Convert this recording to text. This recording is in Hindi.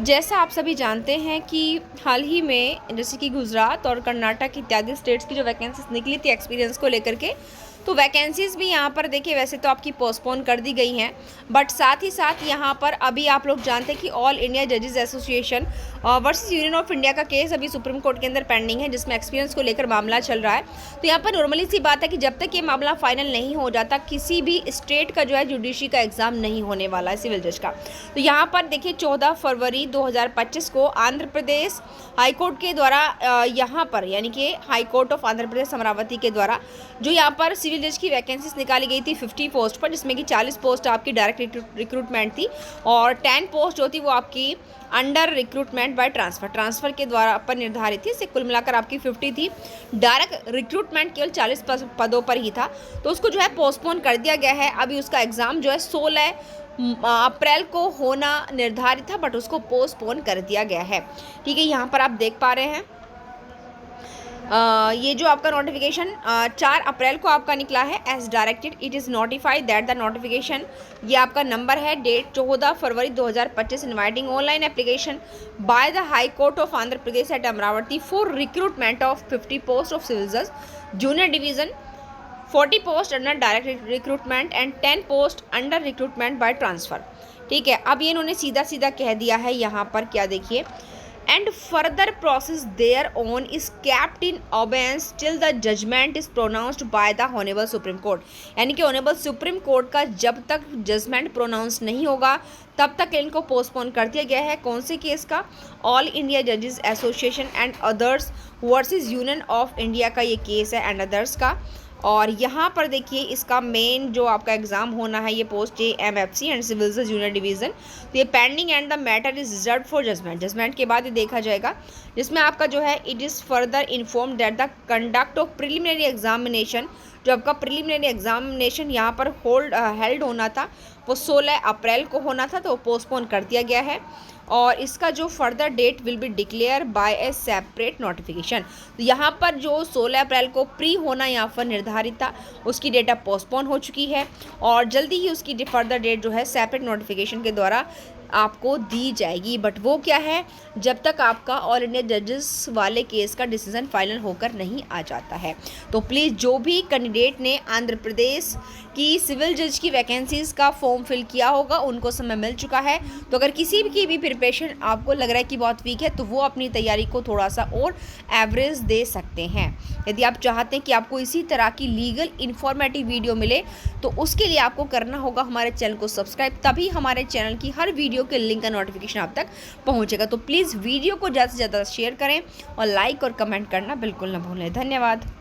जैसा आप सभी जानते हैं कि हाल ही में जैसे कि गुजरात और कर्नाटक इत्यादि स्टेट्स की जो वैकेंसीज निकली थी एक्सपीरियंस को लेकर के, तो वैकेंसीज़ भी यहाँ पर देखिए वैसे तो आपकी पोस्टपोन कर दी गई हैं, बट साथ ही साथ यहाँ पर अभी आप लोग जानते हैं कि ऑल इंडिया जजेस association versus union of India का केस अभी सुप्रीम कोर्ट के अंदर पेंडिंग है, जिसमें एक्सपीरियंस को लेकर मामला चल रहा है। तो यहाँ पर नॉर्मली सी बात है कि जब तक ये मामला फाइनल नहीं हो जाता, किसी भी स्टेट का जो है जुडिशरी का एग्ज़ाम नहीं होने वाला है सिविल जज का। तो यहाँ पर देखिए 14 फरवरी 2025 को आंध्र प्रदेश हाईकोर्ट के द्वारा यहाँ पर यानी कि हाई कोर्ट ऑफ आंध्र प्रदेश अमरावती के द्वारा जो यहाँ पर सिविल जज की वैकेंसीज निकाली गई थी 50 पोस्ट पर, जिसमें कि 40 पोस्ट आपकी डायरेक्ट रिक्रूटमेंट थी और 10 पोस्ट जो थी वो आपकी अंडर रिक्रूटमेंट बाय ट्रांसफ़र के द्वारा पर निर्धारित थी। इसे कुल मिलाकर आपकी 50 थी। डायरेक्ट रिक्रूटमेंट केवल 40 पदों पर ही था, तो उसको जो है पोस्टपोन कर दिया गया है। अभी उसका एग्ज़ाम जो है 16 अप्रैल को होना निर्धारित था, बट उसको पोस्टपोन कर दिया गया है। ठीक है, यहाँ पर आप देख पा रहे हैं ये जो आपका नोटिफिकेशन 4 अप्रैल को आपका निकला है as directed. It is notified that the notification, ये आपका नंबर है, date 14 February 2025, inviting online application by the high court of Andhra Pradesh at Amaravati for recruitment of 50 post of civil जज junior division, 40 post under direct recruitment and 10 post under recruitment by transfer. ठीक है, अब ये इन्होंने सीधा सीधा कह दिया है यहाँ पर, क्या देखिए, and further process thereon is kept in abeyance till the judgment is pronounced by the honorable supreme court। यानी कि ऑनरेबल सुप्रीम कोर्ट का जब तक जजमेंट प्रोनाउंस नहीं होगा तब तक इनको पोस्टपोन कर दिया गया है। कौन से केस का? ऑल इंडिया जजेस association and others versus union of India का ये केस है, एंड अदर्स का। और यहाँ पर देखिए इसका मेन जो आपका एग्ज़ाम होना है ये पोस्ट AMFC एंड सिविल जज जूनियर डिवीज़न, तो ये pending and the matter is reserve for judgement के बाद ये देखा जाएगा, जिसमें आपका जो है it is further inform that the conduct of preliminary examination, जो आपका प्रिलिमिनरी एग्जामिनेशन यहाँ पर हेल्ड होना था वो 16 अप्रैल को होना था, तो वो पोस्टपोन कर दिया गया है। और इसका जो further date will be declare by a separate notification. तो यहाँ पर जो 16 अप्रैल को प्री होना यहाँ पर निर्धारित था, उसकी डेट अब पोस्टपोन हो चुकी है और जल्दी ही उसकी फर्दर डेट जो है सेपरेट नोटिफिकेशन के द्वारा आपको दी जाएगी। बट वो क्या है, जब तक आपका ऑल इंडिया जजेस वाले केस का डिसीजन फाइनल होकर नहीं आ जाता है। तो प्लीज़ जो भी कैंडिडेट ने आंध्र प्रदेश की सिविल जज की वैकेंसीज़ का फॉर्म फिल किया होगा उनको समय मिल चुका है। तो अगर किसी की भी प्रिपरेशन आपको लग रहा है कि बहुत वीक है, तो वो अपनी तैयारी को थोड़ा सा और एवरेज दे सकते हैं। यदि आप चाहते हैं कि आपको इसी तरह की लीगल इन्फॉर्मेटिव वीडियो मिले, तो उसके लिए आपको करना होगा हमारे चैनल को सब्सक्राइब, तभी हमारे चैनल की हर वीडियो के लिंक का नोटिफिकेशन आप तक पहुंचेगा। तो प्लीज़ वीडियो को ज़्यादा से ज़्यादा शेयर करें और लाइक और कमेंट करना बिल्कुल ना भूलें। धन्यवाद।